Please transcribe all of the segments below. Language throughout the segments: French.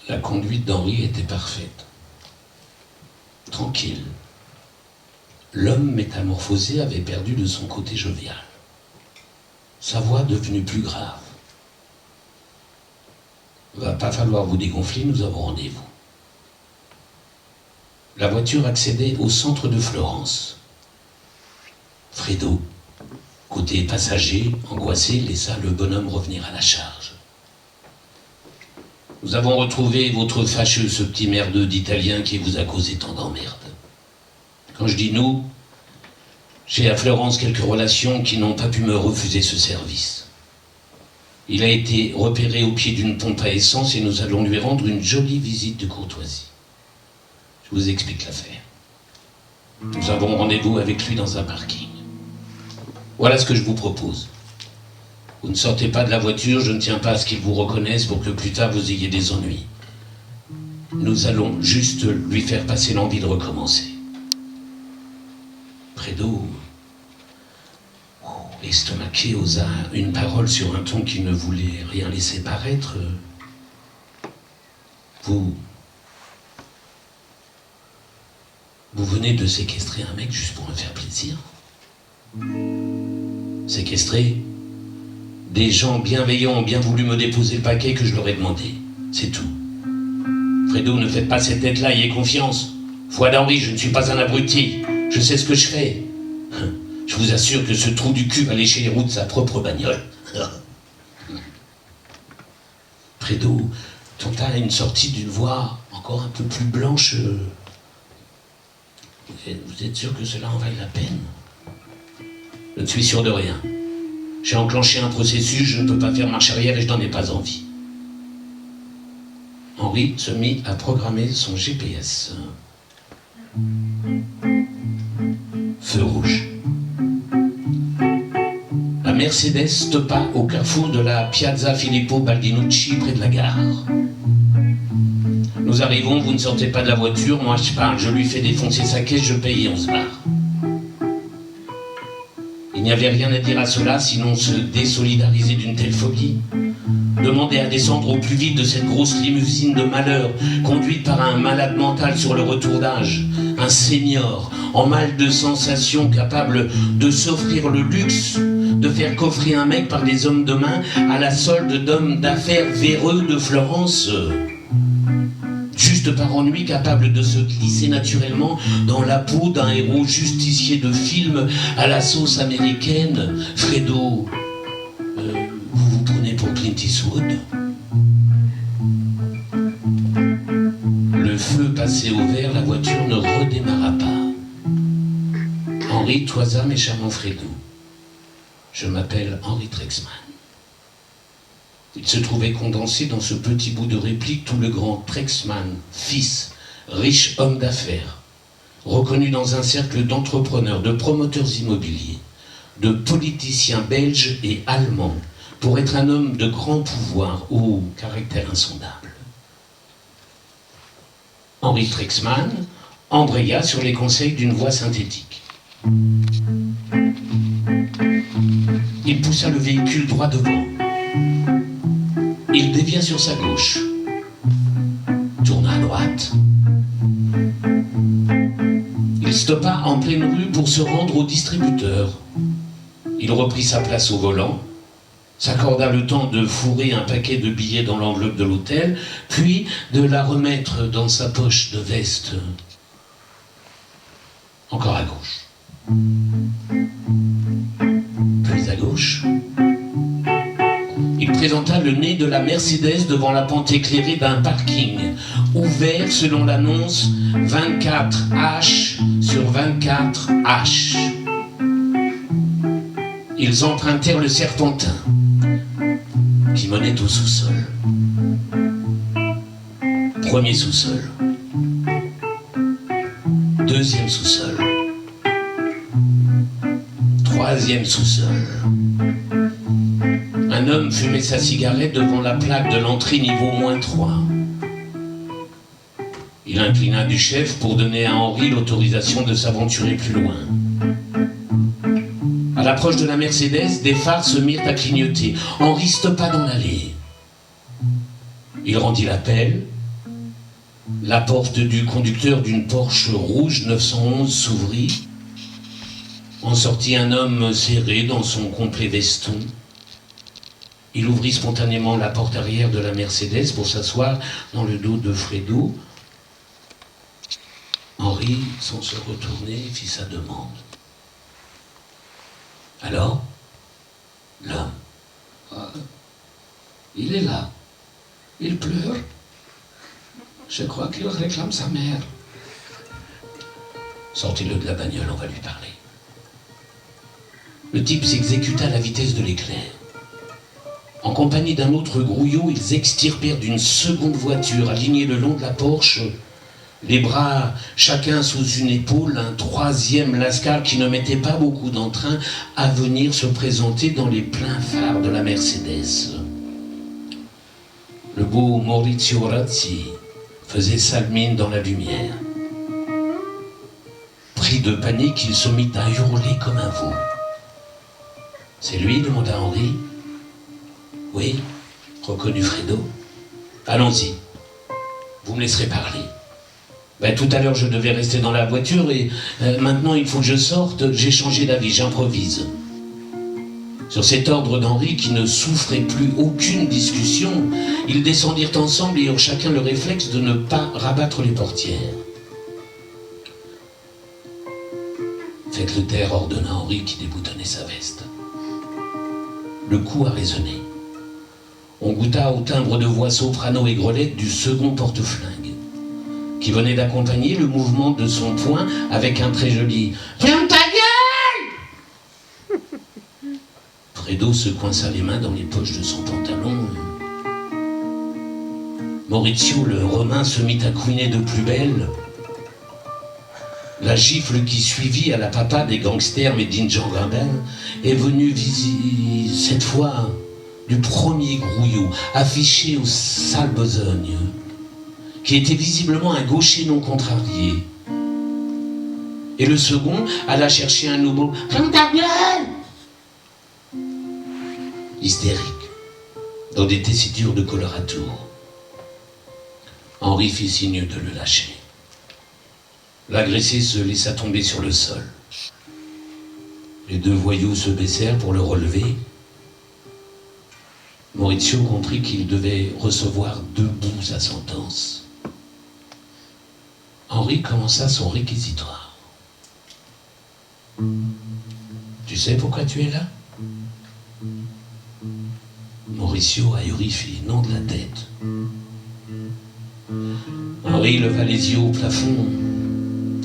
La conduite d'Henri était parfaite. Tranquille. L'homme métamorphosé avait perdu de son côté jovial. Sa voix devenue plus grave. Va pas falloir vous dégonfler, nous avons rendez-vous. La voiture accédait au centre de Florence. Fredo, côté passager, angoissé, laissa le bonhomme revenir à la charge. Nous avons retrouvé votre fâcheux, ce petit merdeux d'Italien qui vous a causé tant d'emmerdes. Quand je dis nous, j'ai à Florence quelques relations qui n'ont pas pu me refuser ce service. Il a été repéré au pied d'une pompe à essence et nous allons lui rendre une jolie visite de courtoisie. Je vous explique l'affaire. Nous avons rendez-vous avec lui dans un parking. Voilà ce que je vous propose. Vous ne sortez pas de la voiture, je ne tiens pas à ce qu'il vous reconnaisse pour que plus tard vous ayez des ennuis. Nous allons juste lui faire passer l'envie de recommencer. Fredo, estomaqué, osa une parole sur un ton qui ne voulait rien laisser paraître. Vous venez de séquestrer un mec juste pour me faire plaisir? Séquestrer? Des gens bienveillants ont bien voulu me déposer le paquet que je leur ai demandé. C'est tout. Fredo, ne faites pas cette tête-là, ayez confiance. Foi d'Henri, je ne suis pas un abruti. Je sais ce que je fais. Je vous assure que ce trou du cul va lécher les roues de sa propre bagnole. Fredo tenta une sortie d'une voix encore un peu plus blanche. Vous êtes sûr que cela en vaille la peine? Je ne suis sûr de rien. J'ai enclenché un processus, je ne peux pas faire marche arrière et je n'en ai pas envie. Henri se mit à programmer son GPS. Feu rouge. La Mercedes stoppa au carrefour de la Piazza Filippo Baldinucci près de la gare. Nous arrivons, vous ne sortez pas de la voiture, moi je parle, je lui fais défoncer sa caisse, je paye et on se barre. Il n'y avait rien à dire à cela, sinon se désolidariser d'une telle folie. Demander à descendre au plus vite de cette grosse limousine de malheur, conduite par un malade mental sur le retour d'âge, un senior en mal de sensations capable de s'offrir le luxe de faire coffrer un mec par des hommes de main à la solde d'hommes d'affaires véreux de Florence. Juste par ennui, capable de se glisser naturellement dans la peau d'un héros justicier de film à la sauce américaine. Fredo, vous vous prenez pour Clint Eastwood? Le feu passé au vert, la voiture ne redémarra pas. Henri toisa mes charmants Fredo. Je m'appelle Henri Trexman. Il se trouvait condensé dans ce petit bout de réplique tout le grand Trexman, fils, riche homme d'affaires, reconnu dans un cercle d'entrepreneurs, de promoteurs immobiliers, de politiciens belges et allemands, pour être un homme de grand pouvoir au caractère insondable. Henri Trexman embraya sur les conseils d'une voix synthétique. Il poussa le véhicule droit devant. Il dévia sur sa gauche, tourna à droite. Il stoppa en pleine rue pour se rendre au distributeur. Il reprit sa place au volant, s'accorda le temps de fourrer un paquet de billets dans l'enveloppe de l'hôtel, puis de la remettre dans sa poche de veste. Encore à gauche. Puis à gauche. Il présenta le nez de la Mercedes devant la pente éclairée d'un parking, ouvert selon l'annonce 24H sur 24H. Ils empruntèrent le serpentin, qui menait au sous-sol. Premier sous-sol. Deuxième sous-sol. Troisième sous-sol. Un homme fumait sa cigarette devant la plaque de l'entrée niveau -3. Il inclina du chef pour donner à Henri l'autorisation de s'aventurer plus loin. À l'approche de la Mercedes, des phares se mirent à clignoter. Henri stoppa dans l'allée. Il rendit l'appel, La porte du conducteur d'une Porsche rouge 911 s'ouvrit. En sortit un homme serré dans son complet veston. Il ouvrit spontanément la porte arrière de la Mercedes pour s'asseoir dans le dos de Fredo. Henri, sans se retourner, fit sa demande. Alors, l'homme, il est là. Il pleure. Je crois qu'il réclame sa mère. Sortez-le de la bagnole, on va lui parler. Le type s'exécuta à la vitesse de l'éclair. En compagnie d'un autre grouillot, ils extirpèrent d'une seconde voiture alignée le long de la Porsche, les bras chacun sous une épaule, un troisième lascar qui ne mettait pas beaucoup d'entrain à venir se présenter dans les pleins phares de la Mercedes. Le beau Maurizio Razzi faisait sale mine dans la lumière. Pris de panique, il se mit à hurler comme un veau. « C'est lui ?» demanda Henri. « Oui, reconnut Fredo. Allons-y, vous me laisserez parler. Tout à l'heure, je devais rester dans la voiture et maintenant, il faut que je sorte. J'ai changé d'avis, j'improvise. » Sur cet ordre d'Henri, qui ne souffrait plus aucune discussion, ils descendirent ensemble et eurent chacun le réflexe de ne pas rabattre les portières. « Faites-le taire » ordonna Henri qui déboutonnait sa veste. Le coup a résonné. On goûta au timbre de voix soprano et grelette du second porte-flingue, qui venait d'accompagner le mouvement de son poing avec un très joli « Ferme ta gueule !» Fredo se coinça les mains dans les poches de son pantalon. Maurizio, le Romain, se mit à couiner de plus belle. La gifle qui suivit à la papa des gangsters Medine Jean Gabin est venue cette fois du premier grouillot, affiché aux sales besognes, qui était visiblement un gaucher non contrarié. Et le second alla chercher un nouveau « Ferme ta gueule !» hystérique, dans des tessitures de coloratour. Henri fit signe de le lâcher. L'agressé se laissa tomber sur le sol. Les deux voyous se baissèrent pour le relever. Maurizio comprit qu'il devait recevoir debout sa sentence. Henri commença son réquisitoire. « Tu sais pourquoi tu es là ?» Maurizio ahuri fit non de la tête. Henri leva les yeux au plafond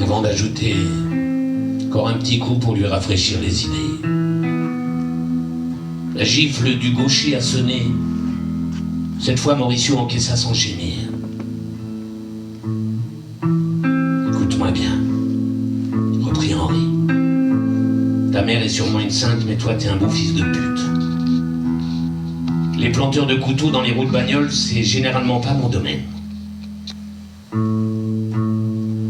avant d'ajouter encore un petit coup pour lui rafraîchir les idées. La gifle du gaucher a sonné. Cette fois, Maurizio encaissa sans gémir. « Écoute-moi bien, » reprit Henri. « Ta mère est sûrement une sainte, mais toi, t'es un beau fils de pute. Les planteurs de couteaux dans les roues de bagnole, c'est généralement pas mon domaine.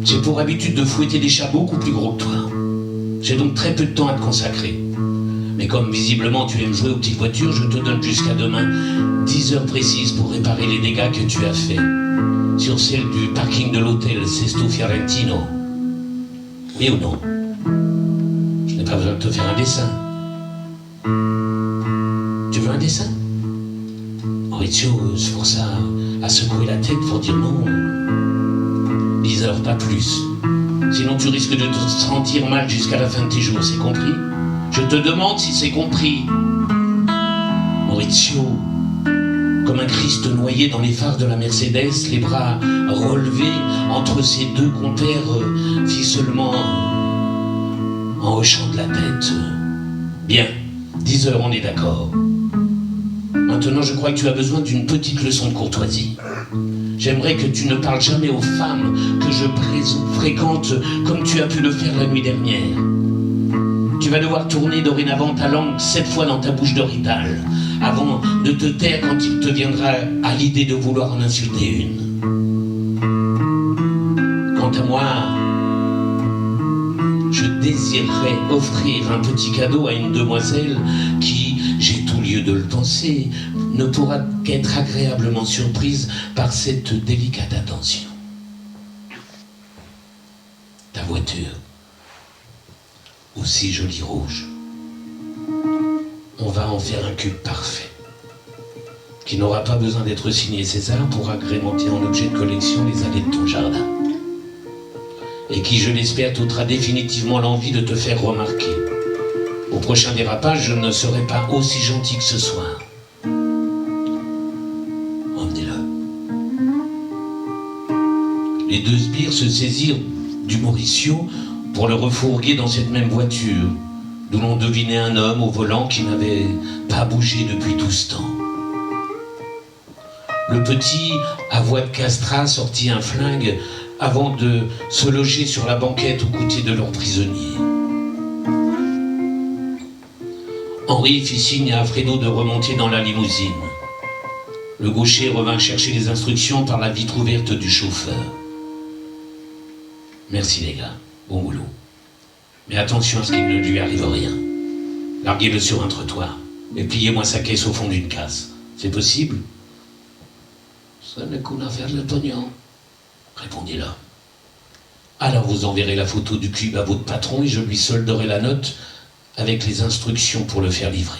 J'ai pour habitude de fouetter des chats beaucoup plus gros que toi. J'ai donc très peu de temps à te consacrer. Mais comme visiblement tu aimes jouer aux petites voitures, je te donne jusqu'à demain 10 heures précises pour réparer les dégâts que tu as faits sur celle du parking de l'hôtel Sesto Fiorentino. Oui ou non? Je n'ai pas besoin de te faire un dessin. Tu veux un dessin? Maurizio se força à secouer la tête pour dire non. 10 heures, pas plus. Sinon tu risques de te sentir mal jusqu'à la fin de tes jours, c'est compris? Je te demande si c'est compris. Maurizio, comme un Christ noyé dans les phares de la Mercedes, les bras relevés entre ses deux compères, fit seulement en hochant de la tête. Bien, 10 heures, on est d'accord. Maintenant, je crois que tu as besoin d'une petite leçon de courtoisie. J'aimerais que tu ne parles jamais aux femmes que je fréquente comme tu as pu le faire la nuit dernière. Tu vas devoir tourner dorénavant ta langue 7 fois dans ta bouche d'orital avant de te taire quand il te viendra à l'idée de vouloir en insulter une. Quant à moi, je désirerais offrir un petit cadeau à une demoiselle qui, j'ai tout lieu de le penser, ne pourra qu'être agréablement surprise par cette délicate attention. voiture, aussi jolie rouge. On va en faire un cube parfait, qui n'aura pas besoin d'être signé César pour agrémenter en objet de collection les allées de ton jardin. Et qui, je l'espère, t'ôtera définitivement l'envie de te faire remarquer. Au prochain dérapage, je ne serai pas aussi gentil que ce soir. Emmenez-le. Les deux sbires se saisirent du Mauricio pour le refourguer dans cette même voiture, d'où l'on devinait un homme au volant qui n'avait pas bougé depuis tout ce temps. Le petit, à voix de castrat, sortit un flingue avant de se loger sur la banquette aux côtés de leur prisonnier. Henri fit signe à Alfredo de remonter dans la limousine. Le gaucher revint chercher les instructions par la vitre ouverte du chauffeur. Merci les gars, bon boulot. Mais attention à ce qu'il ne lui arrive rien. Larguez-le sur un trottoir et pliez-moi sa caisse au fond d'une casse. C'est possible? Ce n'est qu'une affaire de pognon, répondit-le. Alors vous enverrez la photo du cube à votre patron et je lui solderai la note avec les instructions pour le faire livrer.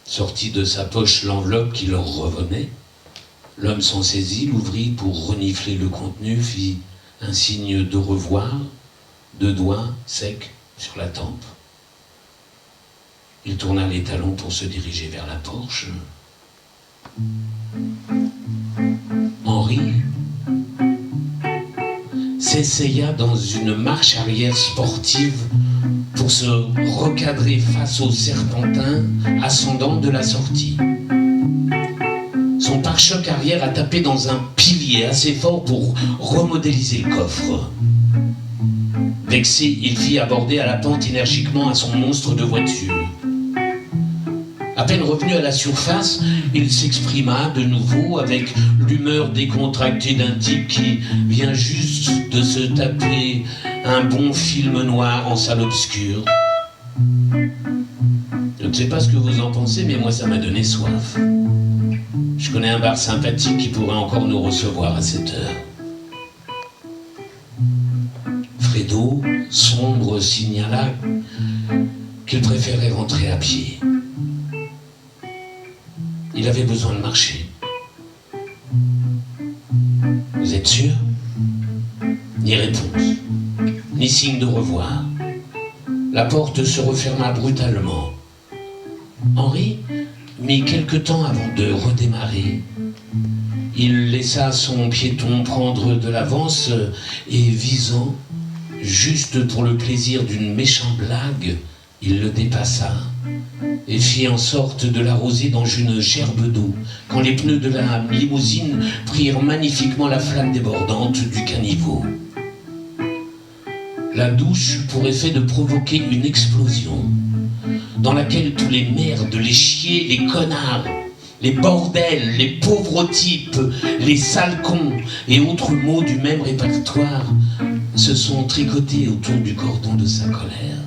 Sortit de sa poche l'enveloppe qui leur revenait. L'homme s'en saisit, l'ouvrit pour renifler le contenu, fit un signe de revoir, deux doigts secs sur la tempe. Il tourna les talons pour se diriger vers la porche. Henri s'essaya dans une marche arrière sportive pour se recadrer face au serpentin ascendant de la sortie. Son pare-choc arrière a tapé dans un pilier assez fort pour remodéliser le coffre. Vexé, il fit aborder à la pente énergiquement à son monstre de voiture. À peine revenu à la surface, il s'exprima de nouveau avec l'humeur décontractée d'un type qui vient juste de se taper un bon film noir en salle obscure. Je ne sais pas ce que vous en pensez, mais moi ça m'a donné soif. Je connais un bar sympathique qui pourrait encore nous recevoir à cette heure. Fredo, sombre, signala qu'il préférait rentrer à pied. Il avait besoin de marcher. Vous êtes sûr? Ni réponse, ni signe de revoir. La porte se referma brutalement. Henri mit quelque temps avant de redémarrer. Il laissa son piéton prendre de l'avance et visant, juste pour le plaisir d'une méchante blague, il le dépassa et fit en sorte de l'arroser dans une gerbe d'eau, quand les pneus de la limousine prirent magnifiquement la flamme débordante du caniveau. La douche pour effet de provoquer une explosion, dans laquelle tous les merdes, les chiés, les connards, les bordels, les pauvres types, les sales cons et autres mots du même répertoire se sont tricotés autour du cordon de sa colère.